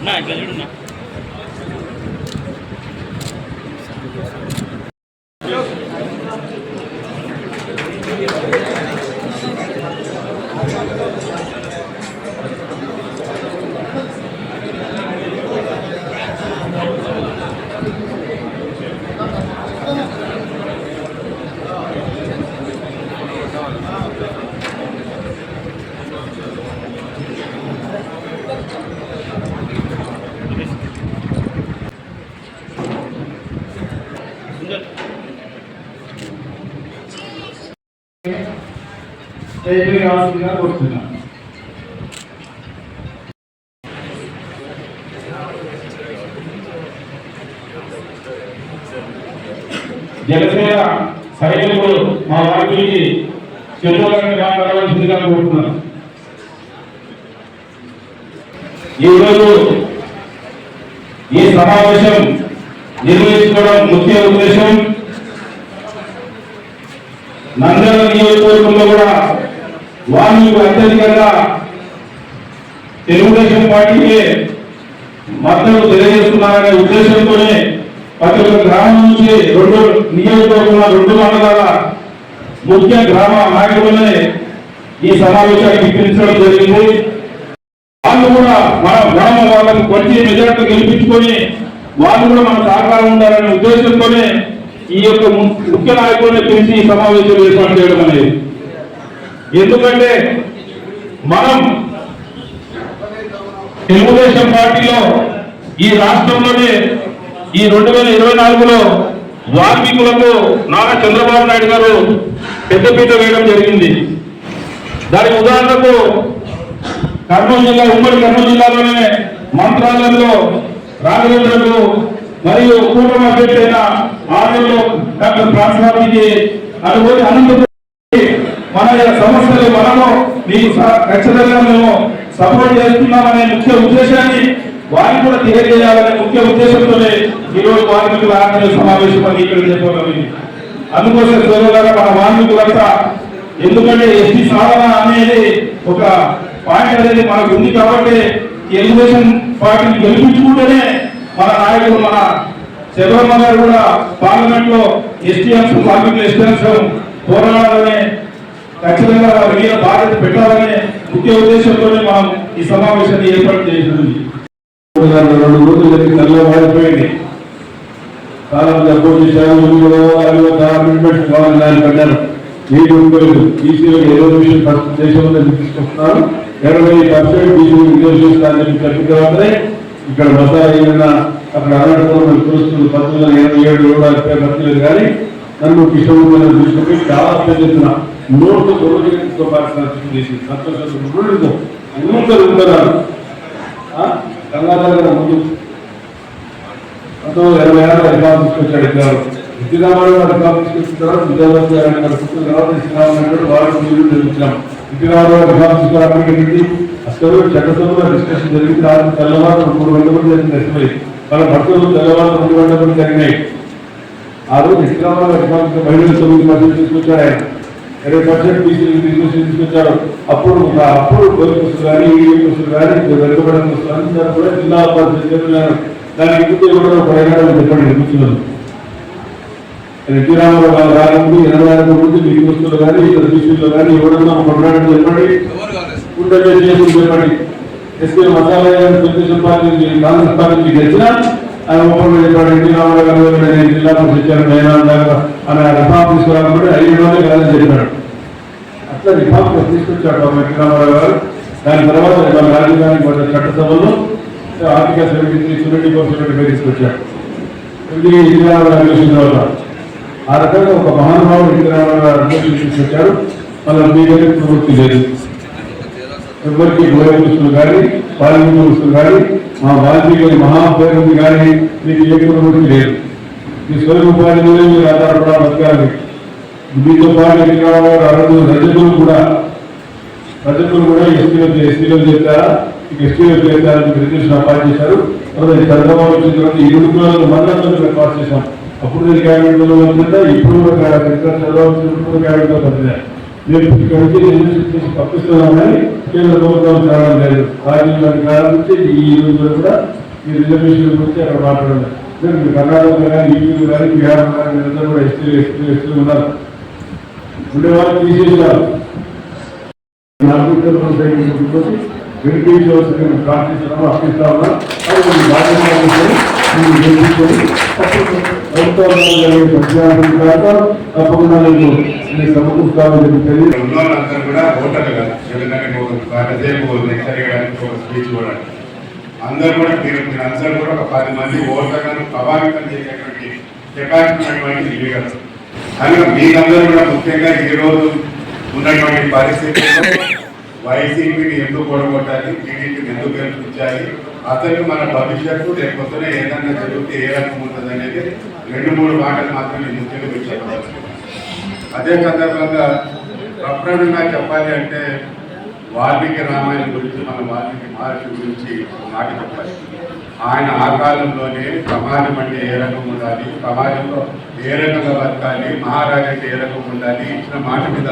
ना इट्ला చూడన్నా జనసేన సైనికులు మా వారికి చెప్పవలసిందిగా కోరుతున్నారు. ఈరోజు ఈ సమావేశం నిర్వహించుకోవడం ముఖ్య ఉద్దేశం నంద్యాల నియోజకవర్గంలో కూడా వాల్మీకి అత్యధికంగా తెలుగుదేశం పార్టీకి మద్దతు తెలియజేస్తున్నారనే ఉద్దేశంతోనే ప్రతి ఒక్క గ్రామం నుంచి రెండు నియోజకవర్గంలో రెండు మండలాల ముఖ్య గ్రామ నాయకులనే ఈ సమావేశానికి పిలిపించడం జరిగింది. వాళ్ళు కూడా మనం వాళ్ళకు కొట్టి మెజార్టీ గెలిపించుకొని వాళ్ళు కూడా మన సహకారం ఉండాలనే ఉద్దేశంతోనే ఈ యొక్క ముఖ్య నాయకులను పిలిచి ఈ సమావేశం ఏర్పాటు చేయడం అనేది. ఎందుకంటే మనం తెలుగుదేశం పార్టీలో ఈ రాష్ట్రంలోనే ఈ 2024లో వాల్మీకులకు నారా చంద్రబాబు నాయుడు గారు పెద్దపీట వేయడం జరిగింది. దానికి ఉదాహరణకు కర్నూలు జిల్లా ఉమ్మడి కర్నూలు జిల్లాలోనే మంత్రాలయంలో రాఘవేంద్రకు మరియు పూర్వం అభ్యర్థి అయిన ఆర్యంలో డాక్టర్ ప్రాణస్వామికి అనుభూతి అనంతపురం మన సమస్యలు మనము మీకు ఖచ్చితంగా మేము సపోర్ట్ చేస్తున్నామనే ముఖ్య ఉద్దేశాన్ని వారికి కూడా తెలియజేయాలనే ముఖ్య ఉద్దేశంతోనే ఈరోజు వాల్మీకుల ఆత్మీయ సమావేశం అని ఇక్కడ చెప్పగలిగింది. అందుకోసం సోదరులారా మన వాల్మీకులంతా ఎందుకంటే ఎస్టీ సాధన అనేది ఒక పాయింట్ అనేది మనకు ఉంది కాబట్టి తెలుగుదేశం పార్టీని గెలిపించుకుంటేనే మన నాయకులు మన చంద్రబాబు గారు కూడా పార్లమెంట్ లో ఎస్టీ అంశం వాల్మీకుల ఎస్టీ అంశం పోరాడాలనే ఖచ్చితంగా వారి మీద బాధ్యత పెట్టాలనే ముఖ్య ఉద్దేశంతోనే మనం ఈ సమావేశాన్ని ఏర్పాటు చేసింది. 2 రోజులు తెల్లవాడిపోయింది. చాలా మంది అపోజ్ చేశారు, కావాలని పెట్టారు. ఏది ఉపయోగం ఈసీలో ఏదో విషయం ఫస్ట్ దేశంలో తీసుకొస్తున్నారు. 20% బీసీ రిజర్వేషన్ చెప్పిన తర్వాతనే ఇక్కడ మొత్తం ఏమైనా అక్కడ అనంతపురం చూస్తున్న 1987 కూడా భర్తీలేదు. కానీ నన్ను కిషోర్ తీసుకుని చాలా పెద్ద నోట్తో గొడవతో పరిస్థితి చేసి సంతోషంతో ఉంటారు గంగాధర ముందు 1986 రికార్డు తీసుకొచ్చాడు ఇక్కడ ఇంటిరామారావు రికార్డు తీసుకొచ్చిన తర్వాత విద్యార్థి తర్వాత శ్రీరామనాయుడు వారు మీరు నిర్మించాం. ఇంటిరామారావు రికార్డు తీసుకురావడానికి అసలు చట్టసభలో డిస్కషన్ జరిగింది. రాత్రి తెల్లవారు 3 గంటల వరకు జరిగింది. ఎస్ఐ వాళ్ళ భర్తలు తెల్లవారు 2 గంటల వరకు జరిగినాయి. ఆ రోజు ఇంటిరామారావు రికార్డు మహిళలు 9% తీసుకొచ్చాడు. ఆయన 20% తీసుకొచ్చారు. అప్పుడు పోలీసులు కానీ ఈడీఎంలు కానీ వెనుకబడిన అందరూ కూడా జిల్లా చెప్పినారు. దానికి ముందు కూడా ఒక ప్రయాణాలు చెప్పండి నిర్మించున్నారు. ఎన్టీ రామారావు గారు రాకముందు 86 ముందు మీకు వస్తువులు కానీ ఇతర విషయంలో కానీ ఎవరన్నా ఒక ప్రయాణం చెప్పండి ఉంటే చేసుకుని చెప్పండి. SP masala Telugu Desam party Congress party గెలిచినా ఆయన ఓపెన్ చెప్పాడు. ఎన్టీ రామారావు గారు జిల్లా పరిషత్ ఆయన రిఫార్మ్ తీసుకురాకపోతే 5 రోజులే కాదని చెప్పాడు. అట్లా రిఫార్మ్ తీసుకొచ్చాడు ఎన్టీ రామారావు గారు. దాని తర్వాత రాజధాని చట్టసభలో ఆర్టికల్ 73 తీసుకొచ్చాడు. ఆ రకంగా ఒక మహానుభావుడు ఎన్టీ రామారావు గారు అధ్యక్షులు తీసుకొచ్చారు. మళ్ళీ మీ దగ్గర ప్రవృత్తి లేదు. ఎవరికి గోయకులు కానీ వాల్మీకులు కానీ మా వాల్మీకి మహాపేరుంది కానీ మీకు ఏ ప్రవృత్తి లేదు. మీ స్వయం ఉపాధి మీద మీరు ఆధారపడాలి బతకాలి. మీతో పాటు ఎన్టీ రామారావు గారు అరదు రజకులు కూడా ఎస్టీలో చేస్తారా ఎస్టీలో చేస్తారని రిజర్వేషన్ అపాయింట్ చేశారు. చంద్రబాబు వచ్చిన తర్వాత 7 కులాలను మండలంలో పాస్ చేశాం. అప్పుడు నేను క్యాబినెట్లో వచ్చిందా ఇప్పుడు చంద్రబాబు క్యాబినెట్లో పంపినారు. మేము ఇక్కడికి రిజర్వేషన్ చేసి పంపిస్తున్నామని కేంద్ర ప్రభుత్వం కారణం లేదు. రాజ్యాంగానికి ప్రారంభించి ఈ రోజు కూడా ఈ రిజర్వేషన్ గురించి అక్కడ మాట్లాడారు. మీరు కర్ణాటక కానీ యూపీ కానీ బీహార్ కానీ అందరూ కూడా ఎస్టీలు ఉన్నారు. ఉండేవాళ్ళు తీసేసారు. ప్రార్థించడం అప్పిస్తా ఉన్నా తప్పకుండా సమకూర్చాలని ఉన్నోళ్ళందరూ కూడా ఓటర్లు కదా కాసేపు స్పీచ్ కూడా అందరూ కూడా మీరు అందరూ కూడా ఒక 10 మంది ఓటర్లను ప్రభావితం చేసేటువంటి కెపాసిటీ ఉన్నటువంటి లీడర్ కనుక మీరందరూ కూడా ముఖ్యంగా ఈరోజు ఉన్నటువంటి పరిస్థితుల్లో వైసీపీని ఎందుకు ఓడగొట్టాలి, టీడీపీని ఎందుకు గెలిపించాలి, అసలు మన భవిష్యత్తు రేపొద్దున ఏదన్నా జరిగితే ఏ రకం ఉంటుంది అనేది 2-3 మాటలు మాత్రమే ముఖ్యంగా మీరు చెప్పాలి. అదే సందర్భంగా ప్రప్రదంగా చెప్పాలి అంటే వాల్మీకి రామాయణం గురించి మన వాల్మీకి మహర్షి గురించి మాట చెప్పాలి. ఆయన ఆ కాలంలోనే సమాజం అంటే ఏ రకం ఉండాలి, సమాజంలో ఏ రకంగా బతకాలి, మహారాజు అంటే ఏ రకం ఉండాలి, ఇచ్చిన మాట మీద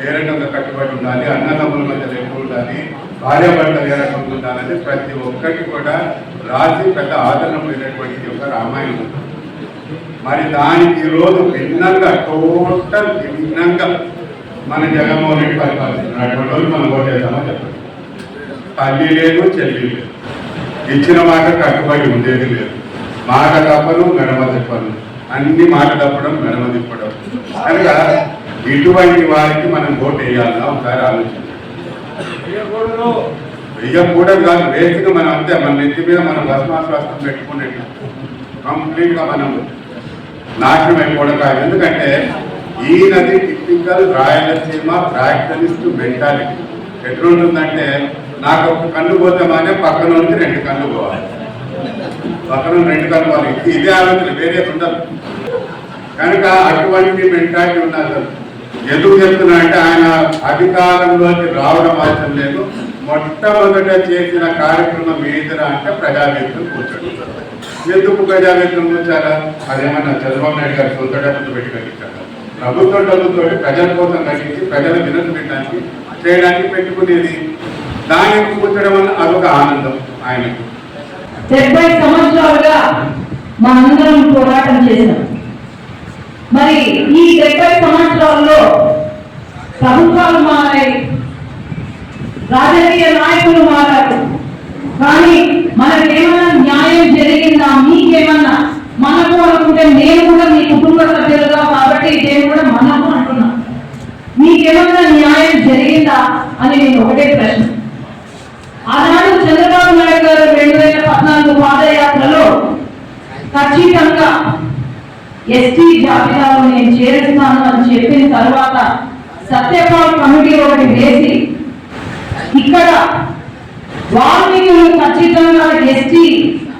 ఏ రకంగా కట్టుబడి ఉండాలి, అన్నదమ్ముల మధ్య ఎప్పుడు ఉండాలి, భార్యాభర్తలు ఏ రకంగా ఉండాలని ప్రతి ఒక్కరికి కూడా రాసి పెద్ద ఆదరణ పోయినటువంటి ఒక రామాయణం. మరి దానికి ఈరోజు భిన్నంగా టోటల్ భిన్నంగా మన జగన్మోహన్ రెడ్డి పరిపాలిస్తున్నారు. అటువంటి రోజు మనం ఓటేద్దామో చెప్పండి. తల్లి లేదు, చెల్లి లేదు, ఇచ్చిన మాట కట్టుబడి ఉండేది లేదు. మాట తప్పను, మెడమ తిప్పను, అన్ని మాట తప్పడం, మెడమ తిప్పడం. కనుక ఇటువంటి వారికి మనం ఓటు వేయాలన్నా ఒకసారి ఆలోచించాలి. వేయకూడదు కాదు, వేసుగా మనం అంతే మన నెత్తి మీద మనం భస్మాశ్వాసం పెట్టుకునేట్టు కంప్లీట్గా మనం నాశనం అయిపోవడం కాదు. ఎందుకంటే ఈయనది టిపికల్ రాయలసీమ ప్రాక్టలిస్ట్ మెంటాలిటీ. ఎట్లుంటుందంటే నాకు ఒక కన్ను పోతామనే పక్కన నుంచి 2 కన్ను పోవాలి, పక్కన 2 కన్ను పోవాలి. ఇదే ఆలోచన, వేరే ఉండదు. కనుక అటువంటి మెంటాలిటీ ఉన్నది. ఎందుకు చెప్తున్నా అంటే ఆయన అధికారంలోకి రావడం అవసరం లేదు. మొట్టమొదట చేసిన కార్యక్రమం ఏదైనా అంటే ప్రజావేదికను కూర్చోండి. ఎందుకు ప్రజావేదికను కూర్చారా? అదేమన్నా చంద్రబాబు నాయుడు గారు సొంత డబ్బులు పెట్టి కట్టించారు. ప్రభుత్వం డబ్బులతో ప్రజల కోసం కట్టించి ప్రజల వినతి పెట్టడానికి చేయడానికి పెట్టుకునేది. దానికి కూర్చడం వల్ల అదొక ఆనందం ఆయనకు. 70 సంవత్సరాలుగా మనందరం పోరాటం చేశాం. మరి ఈ 70 సంవత్సరాల్లో ప్రభుత్వాలు మారాయి, రాజకీయ నాయకులు మారారు, కానీ మనకేమన్నా న్యాయం జరిగిందా? మీకేమన్నా మనకు అనుకుంటే నేను కూడా మీ కుటుంబ సభ్యులుగా కాబట్టి నేను కూడా మనకు అంటున్నా, మీకేమన్నా న్యాయం జరిగిందా అని నేను ఒకటే ప్రశ్న. ఆనాడు చంద్రబాబు నాయుడు గారు 2014 పాదయాత్రలో ఖచ్చితంగా ఎస్టీ జాబితాలో నేను చేరుస్తాను అని చెప్పిన తర్వాత సత్యపాల్ కమిటీ ఒకటి వేసి ఇక్కడ వాల్మీకులు ఖచ్చితంగా ఎస్టీ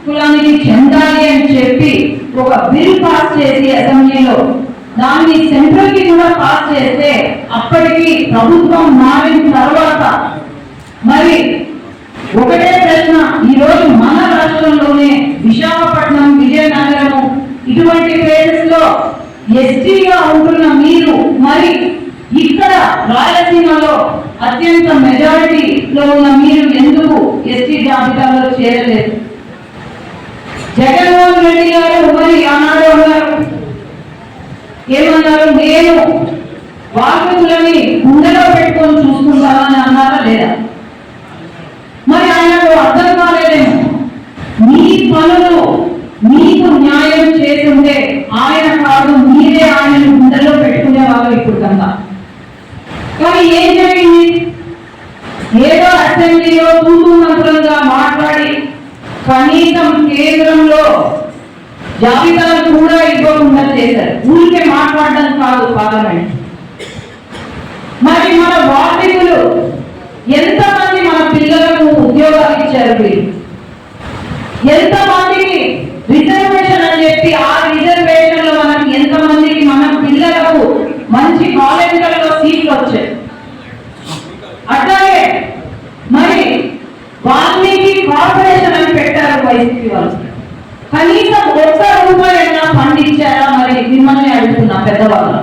కులానికి చెందాలి అని చెప్పి ఒక బిల్ పాస్ చేసి అసెంబ్లీలో దాన్ని సెంట్రల్ కి కూడా పాస్ చేస్తే అప్పటికి ప్రభుత్వం మారిన తర్వాత మరి ఒకటే ప్రశ్న, ఈరోజు మన రాష్ట్రంలోనే విశాఖపట్నం, విజయనగరం ఇటువంటి ప్లేసెస్ లో ఎస్టీగా ఉంటున్న మీరు మరి ఇక్కడ రాయలసీమలో అత్యంత మెజారిటీలో ఉన్న మీరు ఎందుకు ఎస్టీ జాబితాలో చేరలేదు? జగన్మోహన్ రెడ్డి గారు మరి ఆనాడు అన్నారు, ఏమన్నారు, నేను వాల్మీకులని గుండెలో పెట్టుకొని చూసుకుంటానని అన్నారా లేదా? మరి ఆయనకు అర్థం కాలేదేమో. మీ పనులు మీకు న్యాయం చేస్తుంటే ఆయన కాదు, మీరే ఆయనను గుండెలో పెట్టుకునే వాళ్ళు ఇప్పుడు కన్నా. కానీ ఏం జరిగింది? ఏదో అసెంబ్లీలో తూతూ మంత్రంగా మాట్లాడి కనీసం కేంద్రంలో జాబితాలు కూడా ఇవ్వకుండా చేశారు. ఊరికే మాట్లాడడం కాదు పార్లమెంట్. మరి మన వాల్మీకులు ఎంతమంది మన పిల్లలకు ఉద్యోగాలు ఇచ్చారు? వీళ్ళు ఎంతమందికి రిజర్వేషన్ అని చెప్పి ఆ రిజర్వేషన్ లో మనకి ఎంతమందికి మన పిల్లలకు మంచి కాలేజీలలో సీట్లు వచ్చాయి. అట్లాగే మరి వాల్మీకి కార్పొరేషన్ అని పెట్టారు వైసీపీ వాళ్ళు. కనీసం ఒక్క రూపాయి అయినా ఫండ్ ఇచ్చారా? మరి మిమ్మల్ని అడుగుతున్నా పెద్దవాళ్ళు.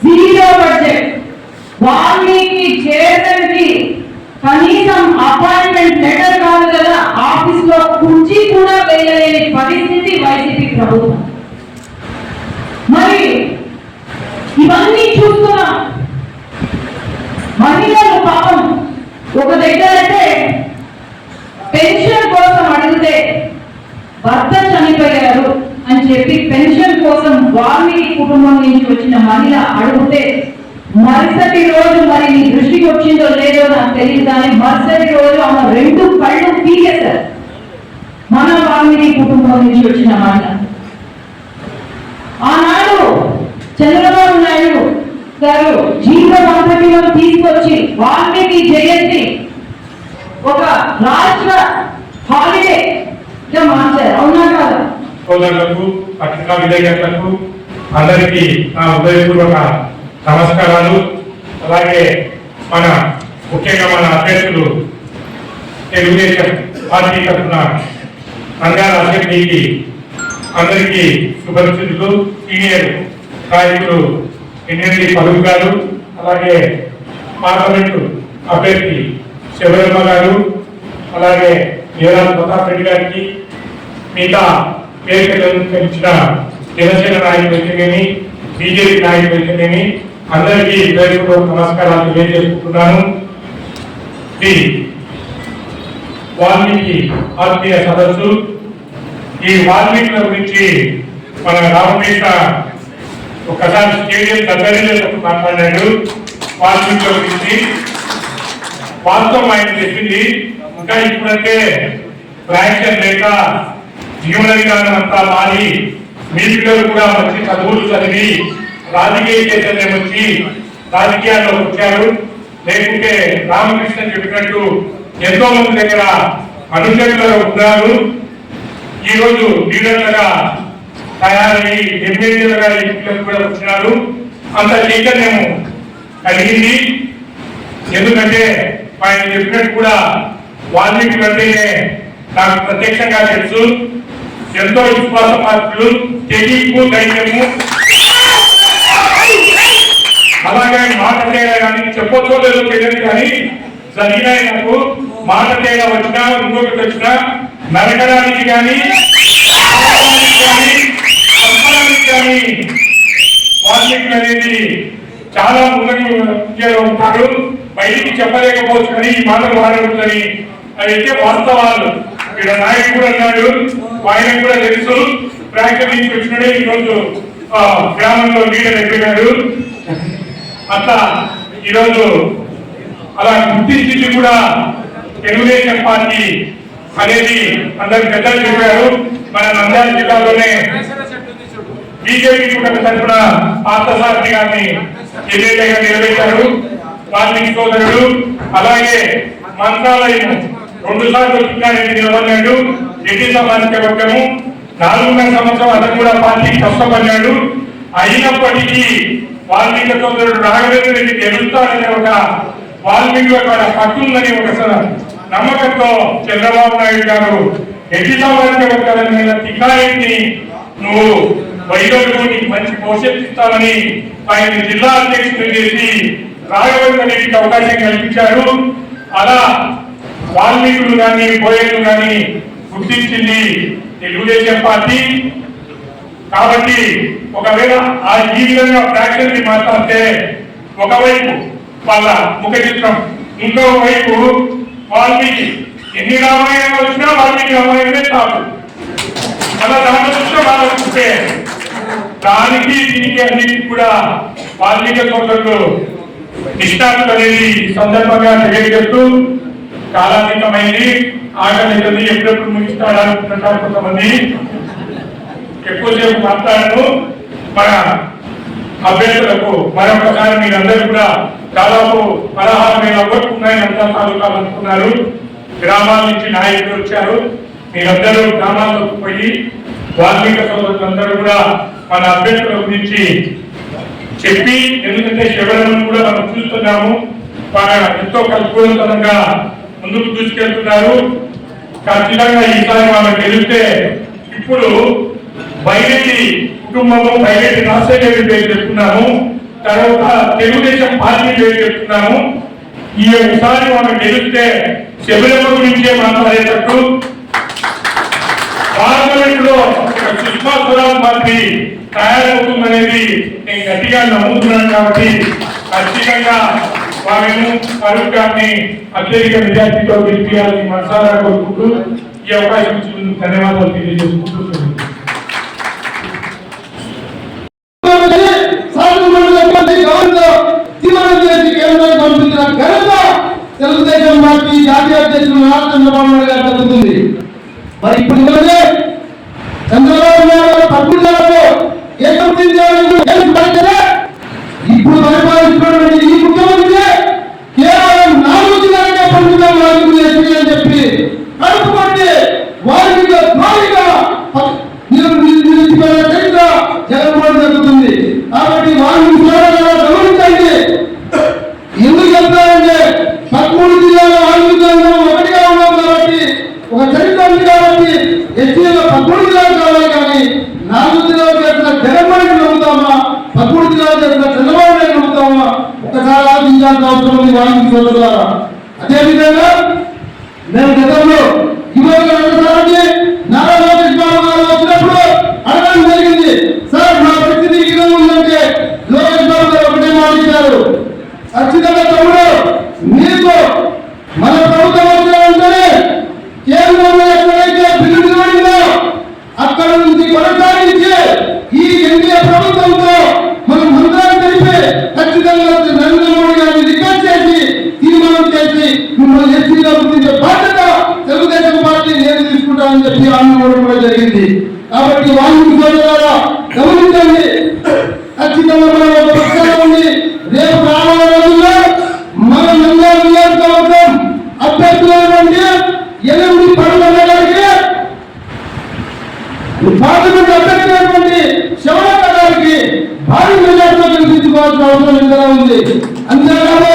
0 బడ్జెట్. వాల్మీకి చైర్మన్ కి కనీసం అపాయింట్మెంట్ లెటర్ కాదు కదా, ఆఫీస్ లో కుర్చీ కూడా వేయలేని పరిస్థితి వైసీపీ ప్రభుత్వం. మరి ఇవన్నీ చూస్తున్నాం. మహిళలు పాపం ఒక దగ్గర అయితే పెన్షన్ కోసం అడిగితే భర్త చనిపోయారు అని చెప్పి పెన్షన్ కోసం వాల్మీకి కుటుంబం నుంచి వచ్చిన మహిళ అడిగితే మరుసటి రోజు, మరి నీ దృష్టికి వచ్చిందో లేదో నాకు తెలియదు కానీ మరుసటి రోజు ఆమె 2 కళ్ళు పీకేశారు. మన వాల్మీకి కుటుంబం నుంచి వచ్చిన మహిళ. ఆనాడు చంద్రబాబు నాయుడు గారు జీవో తీసుకొచ్చి వాల్మీకి జయంతి ఒక రాష్ట్ర హాలిడే మార్చారు. అవునా కాదు? సోదరులకు, పత్రికా విలేకరులకు అందరికీ నా హృదయపూర్వక నమస్కారాలు. అలాగే మన ముఖ్యంగా మన అధ్యక్షులు తెలుగుదేశం పార్టీ తరఫున నంద్యాల అసెంబ్లీకి అందరికీ శుభాకాంక్షలు. సీనియర్ నాయకులు ఎన్ఎల్డి పలుకు గారు, అలాగే పార్లమెంటు అభ్యర్థి శబరమ్మ గారు, అలాగే వీరాల ప్రతాప్ రెడ్డి గారికి, మిగతా వేదికలను ఇచ్చిన జనసేన నాయకులు అయితేనేమి, బీజేపీ నాయకులు అయితేనేమి అందరికీ నమస్కారాలు తెలియజేసుకుంటున్నాను. వాల్మీకి ఆత్మీయ సదస్సు. ఈ వాల్మీకుల గురించి మన రామకృష్ణ ఒకసారి స్టేడియం దగ్గరలో మాట్లాడాడు. వాల్మీకుల గురించి వాస్తవం ఆయన చెప్పింది. ఇంకా ఇప్పుడంటే ఫ్రాక్షన్ లేక జీవన విధానం అంతా మారి మీ పిల్లలు కూడా మంచి చదువులు చదివి రాజకీయ చైతన్యం వచ్చి రాజకీయాల్లో వచ్చారు. లేకుంటే రామకృష్ణ చెప్పినట్టు ఎంతో మంది దగ్గర అనుచరులుగా ఉన్నారు. ఈ రోజు లీడర్లుగా తయారై ఎమ్మెల్యేలుగా ఎంపీలకు కూడా వచ్చినారు. అంత చైతన్యం కలిగింది. ఎందుకంటే ఆయన చెప్పినట్టు కూడా వాల్మీకి అంటేనే నాకు ప్రత్యక్షంగా తెలుసు. ఎంతో విశ్వాసపాత్రులు, తెగింపు, ధైర్యము, అలాగే మాట తేడా కానీ చెప్పొచ్చో లేదో తెలియదు కానీ జరిగిన నాకు మాట తేడా వచ్చినా ఇంకొకటి వచ్చినా నరకడానికి కానీ కానీ వాల్మీకి అనేది చాలా ముందులో ఉంటారు. బయటికి చెప్పలేకపోవచ్చు కానీ ఈ మాటలు వాడకూడదని అయితే వాస్తవాలు. ఇక్కడ నాయకుడు కూడా అన్నాడు, ఆయన కూడా తెలుసు. ప్రాంతం నుంచి వచ్చినాడే ఈరోజు గ్రామంలో లీడర్ ఎక్కినాడు. అట్లా ఈరోజు అలా గుర్తించి కూడా తెలుగుదేశం పార్టీ అనేది అందరు పెద్దలు చెప్పారు. మన నంద్యాల జిల్లాలోనే బీజేపీ కూటమి తరఫున పార్థసారథి గారిని ఎమ్మెల్యేగా నిలబెట్టారు. వాల్మీకి సోదరుడు. అలాగే మంత్రాలయం 2 సార్లు కృష్ణారెడ్డి నిలబడ్డాడు. రెడ్డి సామాజిక వర్గము 4.5 సంవత్సరం అతను కూడా పార్టీ కష్టపడ్డాడు. అయినప్పటికీ వాల్మీకి సోదరుడు రాఘవేంద్ర రెడ్డి గెలుస్తాడనే ఒక వాల్మీకి పట్టుందని ఒక నమ్మకంతో చంద్రబాబు నాయుడు గారు రెడ్డి సామాజిక వర్గాల మీద తిక్కారెడ్డిని నువ్వు వైద్యులకు నీకు మంచి భవిష్యత్తు ఇస్తామని ఆయన జిల్లా అధ్యక్షుడు చేసి రాఘవేంద్ర రెడ్డికి అవకాశం కల్పించారు. అలా వాల్మీకులు కానీ బోయలు కానీ గుర్తించింది తెలుగుదేశం పార్టీ. కాబట్టి ఒకవేళ ఈ విధంగా ఫ్రాక్షన్ మాట్లాడితే ఒకవైపు వాళ్ళ ముఖ చిత్రం, ఇంకో వైపు వాల్మీకి ఎన్ని రామాయణాలు వచ్చినా వాల్మీకి రామాయణమే తాపు. అలా దాంట్లో చూస్తే వాళ్ళు చూస్తే దానికి దీనికి అన్నిటికీ కూడా వాల్మీకి సోదరులు నిష్ఠాతులు అనేది సందర్భంగా తెలియజేస్తూ కాలాతీతమైంది. ఆకలి ఎప్పుడెప్పుడు ముగిస్తాడనుకుంటున్నారు కొంతమంది. ఎక్కువసేపు మాట్లాడను. మన అభ్యర్థులకు మరొకసారి మీరందరూ కూడా దాదాపు 16,000 ఓట్లు ఉన్నాయని అంతా తాలూకాలు అనుకున్నారు. గ్రామాల నుంచి నాయకులు వచ్చారు. మీరందరూ గ్రామాల్లోకి పోయి వాల్మీకి సోదరులందరూ కూడా మన అభ్యర్థుల గురించి చెప్పి, ఎందుకంటే శబరిమలను కూడా మనం చూస్తున్నాము, ఎంతో కల్పూరంగా ముందుకు దూసుకెళ్తున్నారు. ఖచ్చితంగా ఈసారి వాళ్ళకి గెలిస్తే ఇప్పుడు బైరెడ్డి కుటుంబము బైరెడ్డి రాజశేఖర రెడ్డి పేరు చెప్తున్నాము, తర్వాత తెలుగుదేశం పార్టీ పేరు చెప్తున్నాము. ఈసారి వాళ్ళకి గెలిస్తే శబరిమల గురించే మాట్లాడేటట్టు పార్లమెంట్ లో సుష్మా స్వరాజ్ మంత్రి తయారవుతుందనేది నేను గట్టిగా నమ్ముతున్నాను. కాబట్టి ఖచ్చితంగా వారిని ఫరూక్ గారిని అత్యధిక మెజార్టీతో గెలిపించాలని మనసారా కోరుకుంటూ ఈ అవకాశం ఇచ్చినందుకు ధన్యవాదాలు తెలియజేసుకుంటున్నాను. తెలుగుదేశం పార్టీ జాతీయ అధ్యక్షులు నారా చంద్రబాబు నాయుడు గారు జరుగుతుంది. మరి ఇప్పుడు చంద్రబాబు నాయుడు తప్పుడులో ఇప్పుడు పరిపాలిస్తున్నటువంటి ఈ ముఖ్యమంత్రి కేవలం 4 జిల్లాలకే పండుగ అని చెప్పి కడుపుకొట్టి వారికి భారీగా నిలిచిపోయిన చరిత్ర జగన్మోహన్ జరుగుతుంది. కాబట్టి వారిని గమనించండి. ఎందుకు చెప్తారంటే 13 జిల్లాల వాల్మీకి ఒకటిగా ఉన్నాం కాబట్టి, ఒక చరిత్ర ఉంది కాబట్టి ఎస్సీలో 13 జిల్లాలు కావాలి. కానీ 4 జిల్లాలు చేసిన జగన్మోహన్ నమ్ముతామా, 13 జిల్లాలు చేసిన చంద్రబాబు నాయుడు నమ్ముతామా? ఒకసారి ఆలోచించాల్సిన అవసరం ఉంది వాల్మీకి సోదరుల ద్వారా. అదేవిధంగా మేము గతంలో యువకులందరికీ నారా లోకేష్ బాబు గారు వచ్చినప్పుడు అడగడం జరిగింది, సార్ మా పరిస్థితి ఈ విధంగా ఉందంటే లోకేష్ బాబు గారు ఒకటే మాట ఇచ్చారు, ఖచ్చితంగా తమ్ముడు మీకు మన ప్రభుత్వం వచ్చిన కేంద్రంలో ఎక్కడైతే బిల్లు నిలబడిందో అక్కడ నుంచి కొనసాగించి ఈ ఎన్డీఏ ప్రభుత్వంతో మనం మంత్రాలు తెలిపి ఖచ్చితంగా నరేంద్ర మోడీ గారిని రిక్వెస్ట్ చేసి తీర్మానం చేసి మిమ్మల్ని ఎస్సీగా గుర్తించే బాధ్యత తెలుగుదేశం పార్టీ నేను తీసుకుంటానని చెప్పి ఆందోళన కూడా జరిగింది. కాబట్టి వాల్మీకి సోదరులారా గమనించండి, ఖచ్చితంగా మనం ఒక పక్షంగా ఉంది. రేపు రాబోయే రోజుల్లో మన నంద్యాల నియోజకవర్గం అభ్యర్థులైనటువంటి 8 పనుల గారికి, పార్లమెంట్ అభ్యర్థులైనటువంటి శివలక్క గారికి భారీ మెజార్టీలో గెలిపించుకోవాల్సిన అవసరం ఎంతగా ఉంది. అంతేకాదు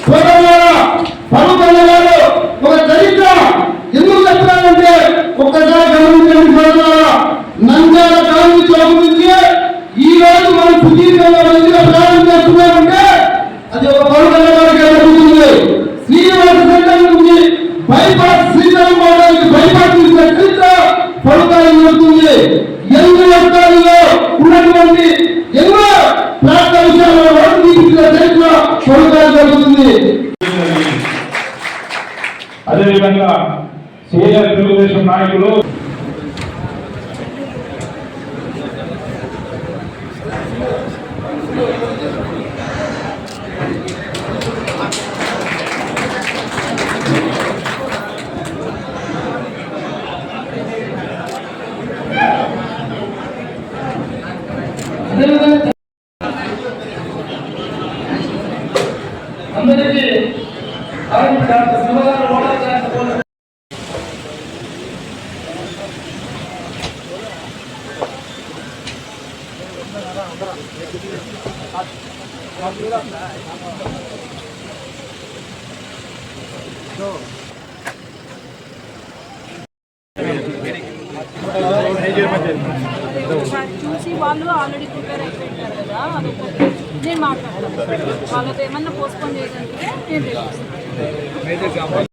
సోదరులారా, పలుకన్న గారు ఒక చరిత్ర ఎందుకు చెప్తున్నానంటే ఒక్కసారి గమనించండి సోదరులారా. నంద్యాల గాంధీ చౌక్ నుంచి ఈ రోజు మనం సుదీర్ఘంగా మందిగా ప్రయాణం చేస్తున్నామంటే అది ఒక పలుకన్న గారికి జరుగుతుంది. శ్రీనివాస సెంటర్ నుంచి బైపాస్ శ్రీశైలం పోవడానికి బైపాస్ చేసిన చరిత్ర పలుకాలు జరుగుతుంది. ఎన్నో వర్గాల్లో ఉన్నటువంటి ఎన్నో ప్రాంత విషయాల్లో వరకు తీర్చిన చరిత్ర పలుకాలు జరుగుతుంది. అదేవిధంగా సీనియర్ తెలుగుదేశం నాయకులు అందరికీ డాక్టర్ శివగారు ఓటర్ చూసి వాళ్ళు ఆల్రెడీ ప్రిపేర్ అయిపోయింటారు కదా, అదొకటి నేను మాట్లాడతాను. వాళ్ళతో ఏమన్నా పోస్ట్పోన్ చేయగలిగితే నేను